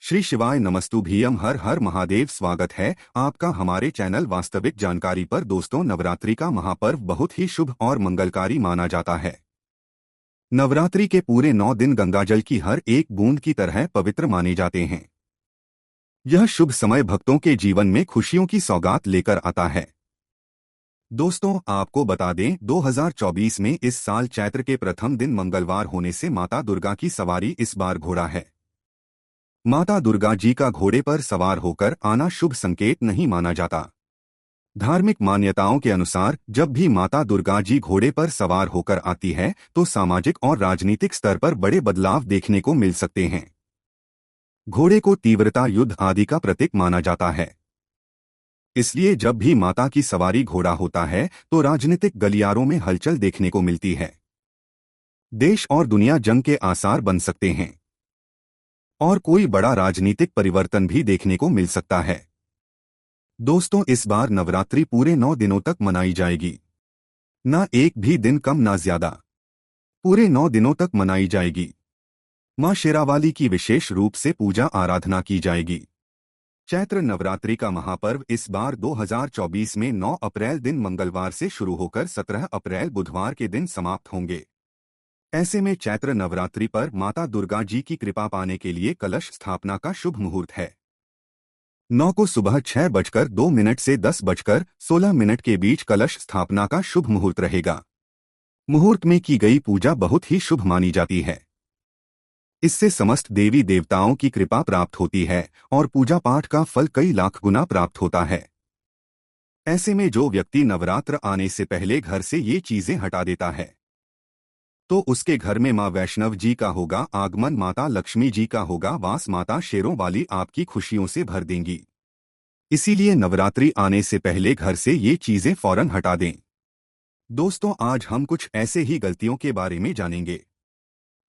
श्री शिवाय नमस्तुभ्यम। हर हर महादेव। स्वागत है आपका हमारे चैनल वास्तविक जानकारी पर। दोस्तों, नवरात्रि का महापर्व बहुत ही शुभ और मंगलकारी माना जाता है। नवरात्रि के पूरे 9 दिन गंगाजल की हर एक बूंद की तरह पवित्र माने जाते हैं। यह शुभ समय भक्तों के जीवन में खुशियों की सौगात लेकर आता है। दोस्तों, आपको बता दें, 2024 में इस साल चैत्र के प्रथम दिन मंगलवार होने से माता दुर्गा की सवारी इस बार घोड़ा है। माता दुर्गा जी का घोड़े पर सवार होकर आना शुभ संकेत नहीं माना जाता। धार्मिक मान्यताओं के अनुसार जब भी माता दुर्गा जी घोड़े पर सवार होकर आती है तो सामाजिक और राजनीतिक स्तर पर बड़े बदलाव देखने को मिल सकते हैं। घोड़े को तीव्रता, युद्ध आदि का प्रतीक माना जाता है। इसलिए जब भी माता की सवारी घोड़ा होता है तो राजनीतिक गलियारों में हलचल देखने को मिलती है। देश और दुनिया जंग के आसार बन सकते हैं और कोई बड़ा राजनीतिक परिवर्तन भी देखने को मिल सकता है। दोस्तों, इस बार नवरात्रि पूरे 9 दिनों तक मनाई जाएगी। ना एक भी दिन कम ना ज्यादा, पूरे 9 दिनों तक मनाई जाएगी। मां शेरावाली की विशेष रूप से पूजा आराधना की जाएगी। चैत्र नवरात्रि का महापर्व इस बार 2024 में 9 अप्रैल दिन मंगलवार से शुरू होकर 17 अप्रैल बुधवार के दिन समाप्त होंगे। ऐसे में चैत्र नवरात्रि पर माता दुर्गा जी की कृपा पाने के लिए कलश स्थापना का शुभ मुहूर्त है। 9 को सुबह 6:02 से 10:16 के बीच कलश स्थापना का शुभ मुहूर्त रहेगा। मुहूर्त में की गई पूजा बहुत ही शुभ मानी जाती है। इससे समस्त देवी देवताओं की कृपा प्राप्त होती है और पूजा पाठ का फल कई लाख गुना प्राप्त होता है। ऐसे में जो व्यक्ति नवरात्र आने से पहले घर से ये चीजें हटा देता है तो उसके घर में मां वैष्णव जी का होगा आगमन, माता लक्ष्मी जी का होगा वास, माता शेरों वाली आपकी खुशियों से भर देंगी। इसीलिए नवरात्रि आने से पहले घर से ये चीजें फौरन हटा दें। दोस्तों, आज हम कुछ ऐसे ही गलतियों के बारे में जानेंगे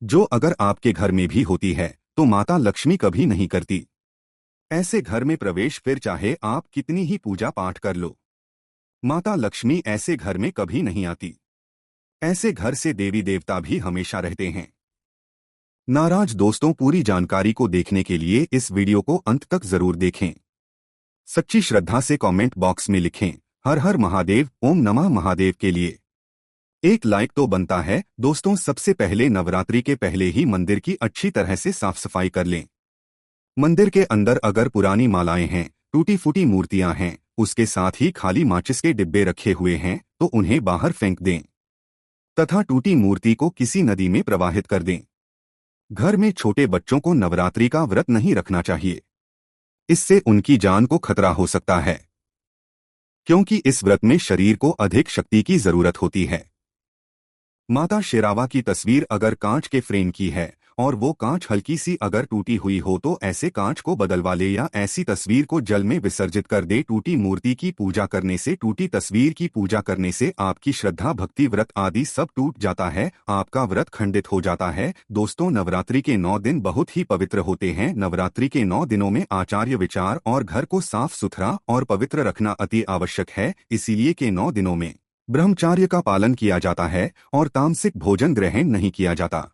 जो अगर आपके घर में भी होती है तो माता लक्ष्मी कभी नहीं करती। ऐसे घर में प्रवेश फिर चाहे आप कितनी ही पूजा पाठ कर लो, माता लक्ष्मी ऐसे घर में कभी नहीं आती। ऐसे घर से देवी देवता भी हमेशा रहते हैं नाराज। दोस्तों, पूरी जानकारी को देखने के लिए इस वीडियो को अंत तक जरूर देखें। सच्ची श्रद्धा से कमेंट बॉक्स में लिखें हर हर महादेव, ओम नमः महादेव के लिए एक लाइक तो बनता है। दोस्तों, सबसे पहले नवरात्रि के पहले ही मंदिर की अच्छी तरह से साफ सफाई कर लें। मंदिर के अंदर अगर पुरानी मालाएं हैं, टूटी फूटी मूर्तियां हैं, उसके साथ ही खाली माचिस के डिब्बे रखे हुए हैं तो उन्हें बाहर फेंक दें तथा टूटी मूर्ति को किसी नदी में प्रवाहित कर दें। घर में छोटे बच्चों को नवरात्रि का व्रत नहीं रखना चाहिए। इससे उनकी जान को खतरा हो सकता है, क्योंकि इस व्रत में शरीर को अधिक शक्ति की जरूरत होती है। माता शेरावा की तस्वीर अगर कांच के फ्रेम की है और वो कांच हल्की सी अगर टूटी हुई हो तो ऐसे कांच को बदलवा ले या ऐसी तस्वीर को जल में विसर्जित कर दे। टूटी मूर्ति की पूजा करने से, टूटी तस्वीर की पूजा करने से आपकी श्रद्धा, भक्ति, व्रत आदि सब टूट जाता है, आपका व्रत खंडित हो जाता है। दोस्तों, नवरात्रि के 9 दिन बहुत ही पवित्र होते हैं। नवरात्रि के 9 दिनों में आचार्य विचार और घर को साफ सुथरा और पवित्र रखना अति आवश्यक है। इसीलिए के 9 दिनों में ब्रह्मचार्य का पालन किया जाता है और तामसिक भोजन ग्रहण नहीं किया जाता।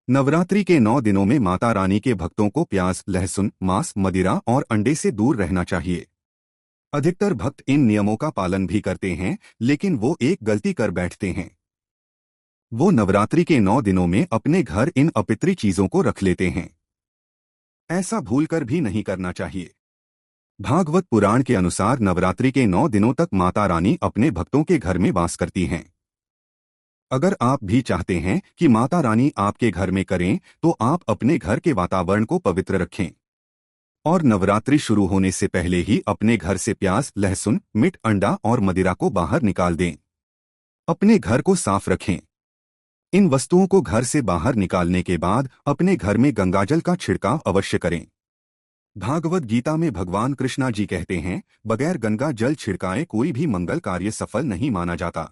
नवरात्रि के 9 दिनों में माता रानी के भक्तों को प्याज, लहसुन, मांस, मदिरा और अंडे से दूर रहना चाहिए। अधिकतर भक्त इन नियमों का पालन भी करते हैं, लेकिन वो एक गलती कर बैठते हैं। वो नवरात्रि के 9 दिनों में अपने घर इन अपित्री चीजों को रख लेते हैं। ऐसा भूलकर भी नहीं करना चाहिए। भागवत पुराण के अनुसार नवरात्रि के 9 दिनों तक माता रानी अपने भक्तों के घर में वास करती हैं। अगर आप भी चाहते हैं कि माता रानी आपके घर में करें तो आप अपने घर के वातावरण को पवित्र रखें और नवरात्रि शुरू होने से पहले ही अपने घर से प्याज, लहसुन, मीट, अंडा और मदिरा को बाहर निकाल दें। अपने घर को साफ रखें। इन वस्तुओं को घर से बाहर निकालने के बाद अपने घर में गंगाजल का छिड़काव अवश्य करें। भागवत गीता में भगवान कृष्णा जी कहते हैं, बगैर गंगा जल छिड़काए कोई भी मंगल कार्य सफल नहीं माना जाता।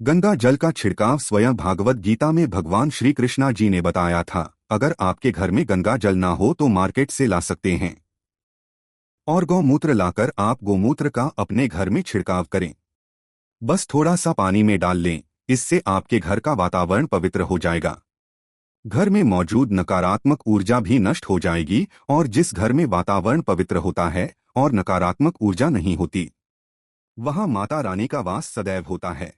गंगा जल का छिड़काव स्वयं भागवत गीता में भगवान श्री कृष्णा जी ने बताया था। अगर आपके घर में गंगा जल ना हो तो मार्केट से ला सकते हैं और गौमूत्र लाकर आप गोमूत्र का अपने घर में छिड़काव करें। बस थोड़ा सा पानी में डाल लें, इससे आपके घर का वातावरण पवित्र हो जाएगा। घर में मौजूद नकारात्मक ऊर्जा भी नष्ट हो जाएगी और जिस घर में वातावरण पवित्र होता है और नकारात्मक ऊर्जा नहीं होती, वहां माता रानी का वास सदैव होता है।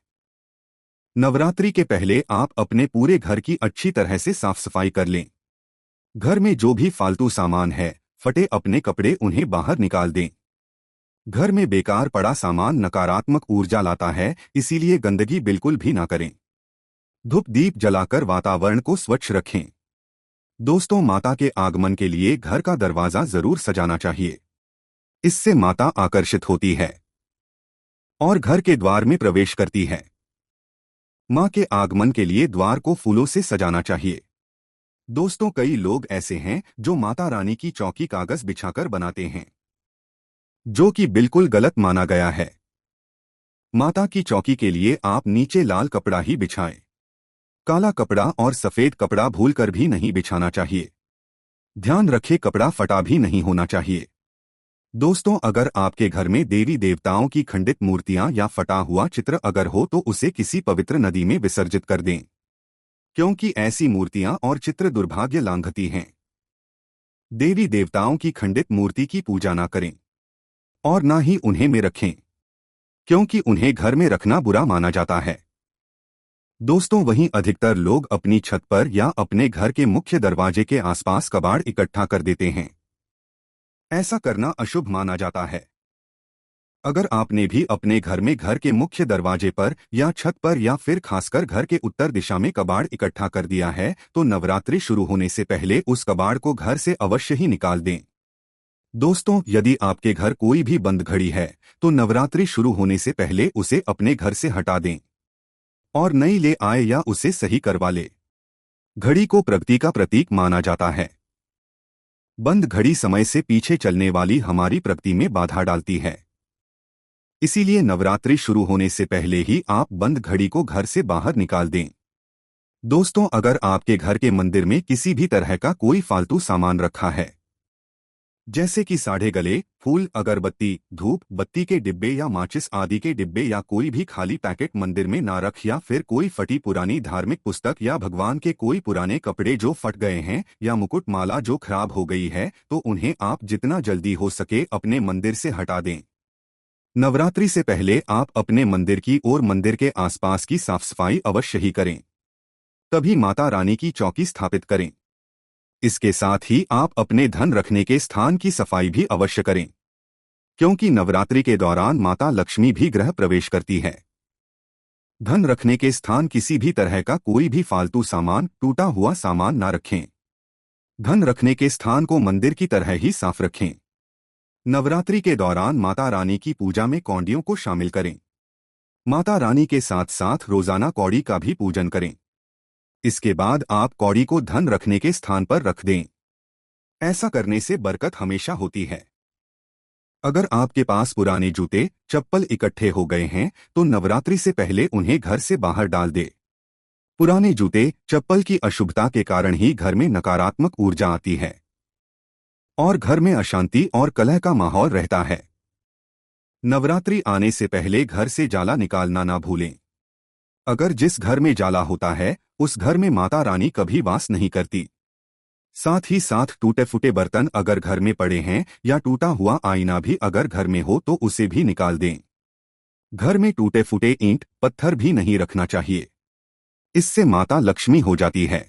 नवरात्रि के पहले आप अपने पूरे घर की अच्छी तरह से साफ सफाई कर लें। घर में जो भी फालतू सामान है, फटे अपने कपड़े उन्हें बाहर निकाल दें। घर में बेकार पड़ा सामान नकारात्मक ऊर्जा लाता है, इसीलिए गंदगी बिल्कुल भी ना करें। धूप दीप जलाकर वातावरण को स्वच्छ रखें। दोस्तों, माता के आगमन के लिए घर का दरवाजा जरूर सजाना चाहिए। इससे माता आकर्षित होती है और घर के द्वार में प्रवेश करती है। मां के आगमन के लिए द्वार को फूलों से सजाना चाहिए। दोस्तों, कई लोग ऐसे हैं जो माता रानी की चौकी कागज बिछाकर बनाते हैं, जो कि बिल्कुल गलत माना गया है। माता की चौकी के लिए आप नीचे लाल कपड़ा ही बिछाएं। काला कपड़ा और सफेद कपड़ा भूलकर भी नहीं बिछाना चाहिए। ध्यान रखें, कपड़ा फटा भी नहीं होना चाहिए। दोस्तों, अगर आपके घर में देवी देवताओं की खंडित मूर्तियां या फटा हुआ चित्र अगर हो तो उसे किसी पवित्र नदी में विसर्जित कर दें, क्योंकि ऐसी मूर्तियां और चित्र दुर्भाग्य लांघती हैं। देवी देवताओं की खंडित मूर्ति की पूजा ना करें और ना ही उन्हें में रखें, क्योंकि उन्हें घर में रखना बुरा माना जाता है। दोस्तों, वहीं अधिकतर लोग अपनी छत पर या अपने घर के मुख्य दरवाजे के आसपास कबाड़ इकट्ठा कर देते हैं। ऐसा करना अशुभ माना जाता है। अगर आपने भी अपने घर में घर के मुख्य दरवाजे पर या छत पर या फिर खासकर घर के उत्तर दिशा में कबाड़ इकट्ठा कर दिया है, तो नवरात्रि शुरू होने से पहले उस कबाड़ को घर से अवश्य ही निकाल दें। दोस्तों, यदि आपके घर कोई भी बंद घड़ी है तो नवरात्रि शुरू होने से पहले उसे अपने घर से हटा दें और नई ले आए या उसे सही करवा ले। घड़ी को प्रगति का प्रतीक माना जाता है। बंद घड़ी समय से पीछे चलने वाली हमारी प्रगति में बाधा डालती है। इसीलिए नवरात्रि शुरू होने से पहले ही आप बंद घड़ी को घर से बाहर निकाल दें। दोस्तों, अगर आपके घर के मंदिर में किसी भी तरह का कोई फालतू सामान रखा है, जैसे कि साढ़े गले, फूल, अगरबत्ती, धूप बत्ती के डिब्बे या माचिस आदि के डिब्बे या कोई भी खाली पैकेट मंदिर में ना रख, या फिर कोई फटी पुरानी धार्मिक पुस्तक या भगवान के कोई पुराने कपड़े जो फट गए हैं या मुकुट माला जो खराब हो गई है, तो उन्हें आप जितना जल्दी हो सके अपने मंदिर से हटा दें। नवरात्रि से पहले आप अपने मंदिर की और मंदिर के आसपास की साफ सफाई अवश्य ही करें, तभी माता रानी की चौकी स्थापित करें। इसके साथ ही आप अपने धन रखने के स्थान की सफाई भी अवश्य करें, क्योंकि नवरात्रि के दौरान माता लक्ष्मी भी गृह प्रवेश करती है। धन रखने के स्थान किसी भी तरह का कोई भी फालतू सामान, टूटा हुआ सामान ना रखें। धन रखने के स्थान को मंदिर की तरह ही साफ रखें। नवरात्रि के दौरान माता रानी की पूजा में कौड़ियों को शामिल करें। माता रानी के साथ साथ रोजाना कौड़ी का भी पूजन करें। इसके बाद आप कौड़ी को धन रखने के स्थान पर रख दें। ऐसा करने से बरकत हमेशा होती है। अगर आपके पास पुराने जूते, चप्पल इकट्ठे हो गए हैं तो नवरात्रि से पहले उन्हें घर से बाहर डाल दे। पुराने जूते, चप्पल की अशुभता के कारण ही घर में नकारात्मक ऊर्जा आती है और घर में अशांति और कलह का माहौल रहता है। नवरात्रि आने से पहले घर से जाला निकालना ना भूलें। अगर जिस घर में जाला होता है उस घर में माता रानी कभी वास नहीं करती। साथ ही साथ टूटे फूटे बर्तन अगर घर में पड़े हैं या टूटा हुआ आईना भी अगर घर में हो तो उसे भी निकाल दें। घर में टूटे फूटे ईंट, पत्थर भी नहीं रखना चाहिए, इससे माता लक्ष्मी हो जाती है।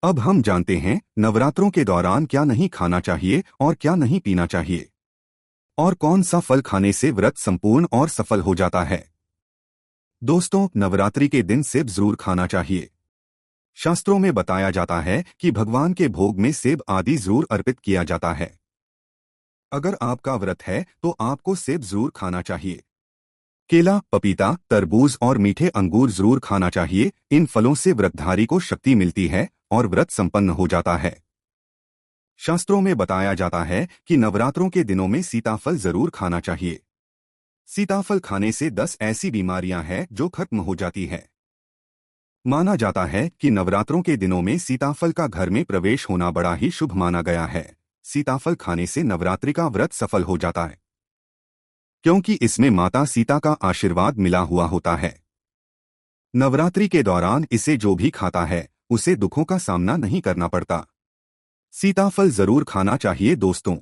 अब हम जानते हैं नवरात्रों के दौरान क्या नहीं खाना चाहिए और क्या नहीं पीना चाहिए, और कौन सा फल खाने से व्रत संपूर्ण और सफल हो जाता है। दोस्तों, नवरात्रि के दिन सेब जरूर खाना चाहिए। शास्त्रों में बताया जाता है कि भगवान के भोग में सेब आदि जरूर अर्पित किया जाता है। अगर आपका व्रत है तो आपको सेब जरूर खाना चाहिए। केला, पपीता, तरबूज और मीठे अंगूर जरूर खाना चाहिए। इन फलों से व्रतधारी को शक्ति मिलती है और व्रत संपन्न हो जाता है। शास्त्रों में बताया जाता है कि नवरात्रों के दिनों में सीताफल जरूर खाना चाहिए। सीताफल खाने से 10 ऐसी बीमारियां हैं जो खत्म हो जाती है। माना जाता है कि नवरात्रों के दिनों में सीताफल का घर में प्रवेश होना बड़ा ही शुभ माना गया है। सीताफल खाने से नवरात्रि का व्रत सफल हो जाता है, क्योंकि इसमें माता सीता का आशीर्वाद मिला हुआ होता है। नवरात्रि के दौरान इसे जो भी खाता है उसे दुखों का सामना नहीं करना पड़ता। सीताफल जरूर खाना चाहिए दोस्तों।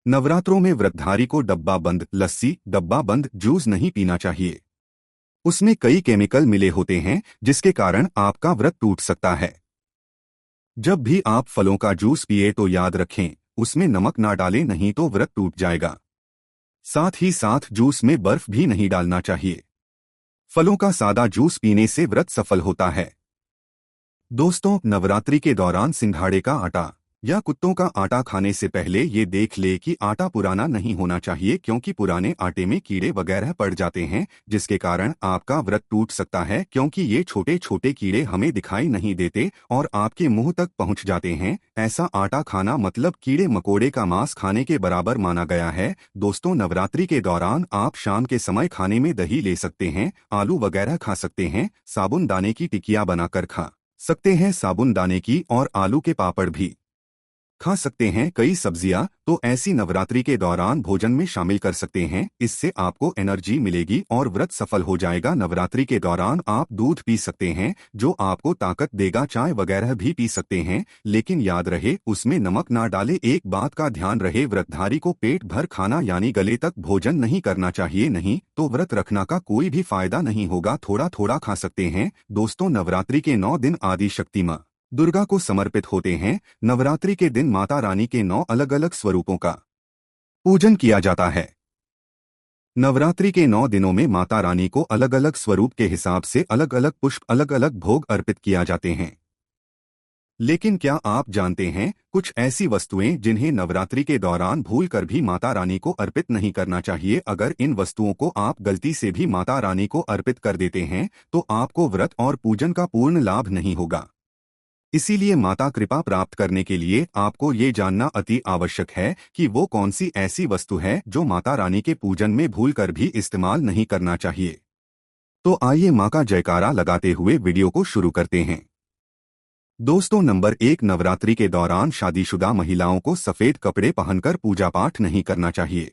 नवरात्रों में व्रतधारी को डब्बा बंद लस्सी, डब्बा बंद जूस नहीं पीना चाहिए। उसमें कई केमिकल मिले होते हैं जिसके कारण आपका व्रत टूट सकता है। जब भी आप फलों का जूस पिए तो याद रखें, उसमें नमक ना डालें, नहीं तो व्रत टूट जाएगा। साथ ही साथ जूस में बर्फ भी नहीं डालना चाहिए। फलों का सादा जूस पीने से व्रत सफल होता है। दोस्तों, नवरात्रि के दौरान सिंघाड़े का आटा या कुत्तों का आटा खाने से पहले ये देख ले कि आटा पुराना नहीं होना चाहिए, क्योंकि पुराने आटे में कीड़े वगैरह पड़ जाते हैं जिसके कारण आपका व्रत टूट सकता है, क्योंकि ये छोटे छोटे कीड़े हमें दिखाई नहीं देते और आपके मुंह तक पहुंच जाते हैं। ऐसा आटा खाना मतलब कीड़े मकोड़े का मांस खाने के बराबर माना गया है। दोस्तों, नवरात्रि के दौरान आप शाम के समय खाने में दही ले सकते हैं, आलू वगैरह खा सकते हैं, साबुन दाने की टिकिया बनाकर खा सकते हैं, साबुन दाने की और आलू के पापड़ भी खा सकते हैं। कई सब्जियां तो ऐसी नवरात्रि के दौरान भोजन में शामिल कर सकते हैं, इससे आपको एनर्जी मिलेगी और व्रत सफल हो जाएगा। नवरात्रि के दौरान आप दूध पी सकते हैं जो आपको ताकत देगा, चाय वगैरह भी पी सकते हैं, लेकिन याद रहे उसमें नमक ना डाले। एक बात का ध्यान रहे, व्रतधारी को पेट भर खाना यानी गले तक भोजन नहीं करना चाहिए, नहीं तो व्रत रखना का कोई भी फायदा नहीं होगा। थोड़ा थोड़ा खा सकते हैं। दोस्तों, नवरात्रि के 9 दिन आदि शक्ति मां दुर्गा को समर्पित होते हैं। नवरात्रि के दिन माता रानी के 9 अलग अलग स्वरूपों का पूजन किया जाता है। नवरात्रि के 9 दिनों में माता रानी को अलग अलग स्वरूप के हिसाब से अलग अलग पुष्प, अलग अलग भोग अर्पित किया जाते हैं। लेकिन क्या आप जानते हैं कुछ ऐसी वस्तुएं जिन्हें नवरात्रि के दौरान भूलकर भी माता रानी को अर्पित नहीं करना चाहिए। अगर इन वस्तुओं को आप गलती से भी माता रानी को अर्पित कर देते हैं तो आपको व्रत और पूजन का पूर्ण लाभ नहीं होगा। इसीलिए माता कृपा प्राप्त करने के लिए आपको ये जानना अति आवश्यक है कि वो कौन सी ऐसी वस्तु है जो माता रानी के पूजन में भूलकर भी इस्तेमाल नहीं करना चाहिए। तो आइए मां का जयकारा लगाते हुए वीडियो को शुरू करते हैं। दोस्तों, नंबर 1, नवरात्रि के दौरान शादीशुदा महिलाओं को सफेद कपड़े पहनकर पूजा पाठ नहीं करना चाहिए।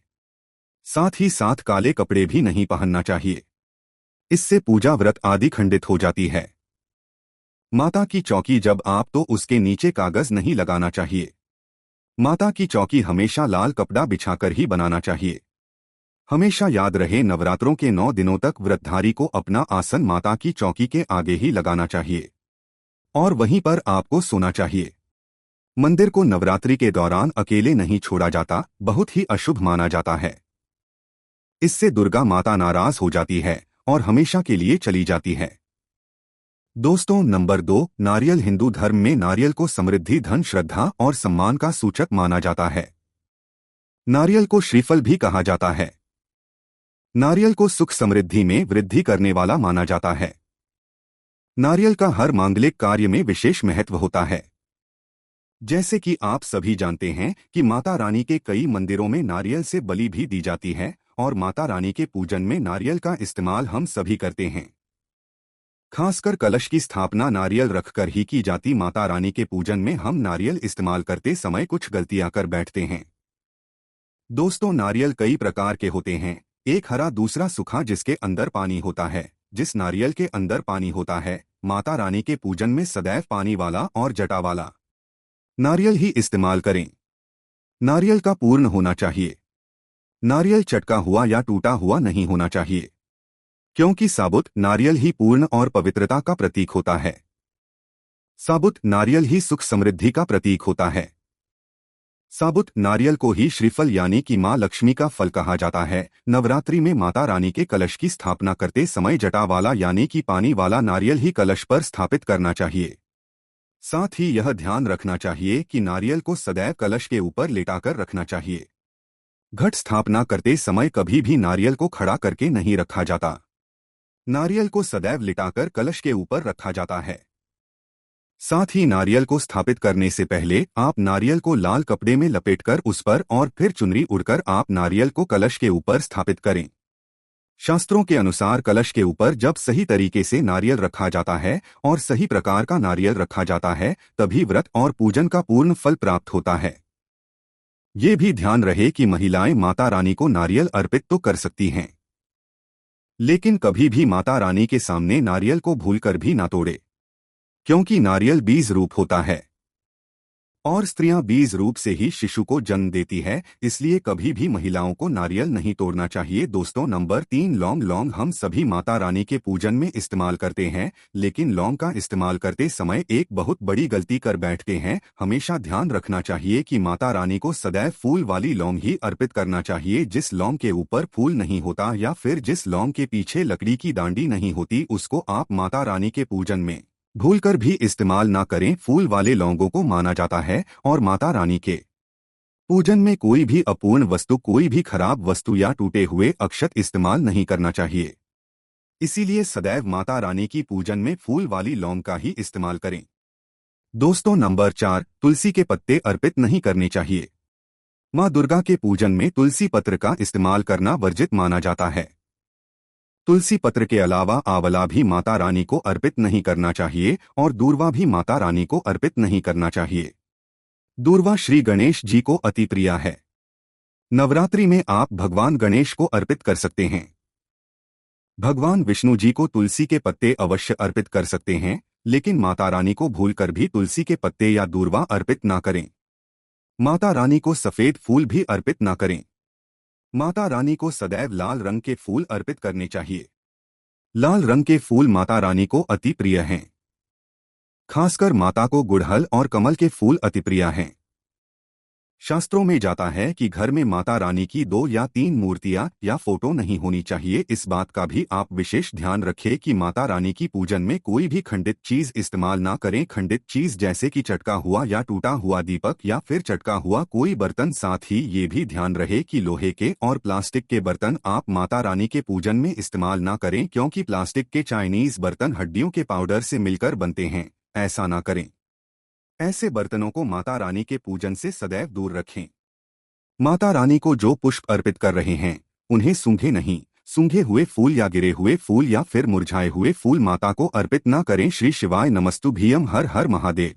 साथ ही साथ काले कपड़े भी नहीं पहनना चाहिए, इससे पूजा व्रत आदि खंडित हो जाती है। माता की चौकी जब आप तो उसके नीचे कागज नहीं लगाना चाहिए। माता की चौकी हमेशा लाल कपड़ा बिछाकर ही बनाना चाहिए। हमेशा याद रहे, नवरात्रों के 9 दिनों तक व्रतधारी को अपना आसन माता की चौकी के आगे ही लगाना चाहिए और वहीं पर आपको सोना चाहिए। मंदिर को नवरात्रि के दौरान अकेले नहीं छोड़ा जाता, बहुत ही अशुभ माना जाता है। इससे दुर्गा माता नाराज हो जाती है और हमेशा के लिए चली जाती है। दोस्तों, नंबर 2, नारियल। हिंदू धर्म में नारियल को समृद्धि, धन, श्रद्धा और सम्मान का सूचक माना जाता है। नारियल को श्रीफल भी कहा जाता है। नारियल को सुख समृद्धि में वृद्धि करने वाला माना जाता है। नारियल का हर मांगलिक कार्य में विशेष महत्व होता है। जैसे कि आप सभी जानते हैं कि माता रानी के कई मंदिरों में नारियल से बलि भी दी जाती है और माता रानी के पूजन में नारियल का इस्तेमाल हम सभी करते हैं। खासकर कलश की स्थापना नारियल रखकर ही की जाती। माता रानी के पूजन में हम नारियल इस्तेमाल करते समय कुछ गलतियां कर बैठते हैं। दोस्तों, नारियल कई प्रकार के होते हैं, एक हरा, दूसरा सूखा जिसके अंदर पानी होता है। जिस नारियल के अंदर पानी होता है, माता रानी के पूजन में सदैव पानी वाला और जटा वाला नारियल ही इस्तेमाल करें। नारियल का पूर्ण होना चाहिए। नारियल चटका हुआ या टूटा हुआ नहीं होना चाहिए, क्योंकि साबुत नारियल ही पूर्ण और पवित्रता का प्रतीक होता है। साबुत नारियल ही सुख समृद्धि का प्रतीक होता है। साबुत नारियल को ही श्रीफल यानी कि मां लक्ष्मी का फल कहा जाता है। नवरात्रि में माता रानी के कलश की स्थापना करते समय जटा वाला यानी कि पानी वाला नारियल ही कलश पर स्थापित करना चाहिए। साथ ही यह ध्यान रखना चाहिए कि नारियल को सदैव कलश के ऊपर लेटाकर रखना चाहिए। घट स्थापना करते समय कभी भी नारियल को खड़ा करके नहीं रखा जाता। नारियल को सदैव लिटाकर कलश के ऊपर रखा जाता है। साथ ही नारियल को स्थापित करने से पहले आप नारियल को लाल कपड़े में लपेटकर उस पर और फिर चुनरी उड़कर आप नारियल को कलश के ऊपर स्थापित करें। शास्त्रों के अनुसार कलश के ऊपर जब सही तरीके से नारियल रखा जाता है और सही प्रकार का नारियल रखा जाता है, तभी व्रत और पूजन का पूर्ण फल प्राप्त होता है। ये भी ध्यान रहे कि महिलाएं माता रानी को नारियल अर्पित तो कर सकती हैं, लेकिन कभी भी माता रानी के सामने नारियल को भूलकर भी ना तोड़े। क्योंकि नारियल बीज रूप होता है और स्त्रियां बीज रूप से ही शिशु को जन्म देती है, इसलिए कभी भी महिलाओं को नारियल नहीं तोड़ना चाहिए। दोस्तों नंबर 3, लौंग। लौंग हम सभी माता रानी के पूजन में इस्तेमाल करते हैं, लेकिन लौंग का इस्तेमाल करते समय एक बहुत बड़ी गलती कर बैठते हैं। हमेशा ध्यान रखना चाहिए कि माता रानी को सदैव फूल वाली लौंग ही अर्पित करना चाहिए। जिस लौंग के ऊपर फूल नहीं होता या फिर जिस लौंग के पीछे लकड़ी की डांडी नहीं होती, उसको आप माता रानी के पूजन में भूलकर भी इस्तेमाल ना करें। फूल वाले लौंगों को माना जाता है और माता रानी के पूजन में कोई भी अपूर्ण वस्तु, कोई भी खराब वस्तु या टूटे हुए अक्षत इस्तेमाल नहीं करना चाहिए। इसीलिए सदैव माता रानी की पूजन में फूल वाली लौंग का ही इस्तेमाल करें। दोस्तों नंबर 4, तुलसी के पत्ते अर्पित नहीं करने चाहिए। माँ दुर्गा के पूजन में तुलसी पत्र का इस्तेमाल करना वर्जित माना जाता है। तुलसी पत्र के अलावा आंवला भी माता रानी को अर्पित नहीं करना चाहिए और दूर्वा भी माता रानी को अर्पित नहीं करना चाहिए। दूर्वा श्री गणेश जी को अति प्रिय है। नवरात्रि में आप भगवान गणेश को अर्पित कर सकते हैं। भगवान विष्णु जी को तुलसी के पत्ते अवश्य अर्पित कर सकते हैं, लेकिन माता रानी को भूलकर भी तुलसी के पत्ते या दूर्वा अर्पित ना करें। माता रानी को सफेद फूल भी अर्पित ना करें। माता रानी को सदैव लाल रंग के फूल अर्पित करने चाहिए। लाल रंग के फूल माता रानी को अति प्रिय हैं। खासकर माता को गुड़हल और कमल के फूल अति प्रिय हैं। शास्त्रों में जाता है कि घर में माता रानी की 2 या 3 मूर्तियां या फोटो नहीं होनी चाहिए। इस बात का भी आप विशेष ध्यान रखें कि माता रानी की पूजन में कोई भी खंडित चीज इस्तेमाल ना करें। खंडित चीज जैसे कि चटका हुआ या टूटा हुआ दीपक या फिर चटका हुआ कोई बर्तन। साथ ही ये भी ध्यान रहे कि लोहे के और प्लास्टिक के बर्तन आप माता रानी के पूजन में इस्तेमाल ना करें, क्योंकि प्लास्टिक के चाइनीज बर्तन हड्डियों के पाउडर से मिलकर बनते हैं। ऐसा ना करें। ऐसे बर्तनों को माता रानी के पूजन से सदैव दूर रखें। माता रानी को जो पुष्प अर्पित कर रहे हैं उन्हें सूंघे नहीं। सूंघे हुए फूल या गिरे हुए फूल या फिर मुरझाए हुए फूल माता को अर्पित न करें। श्री शिवाय नमस्तुभ्यं। हर हर महादेव।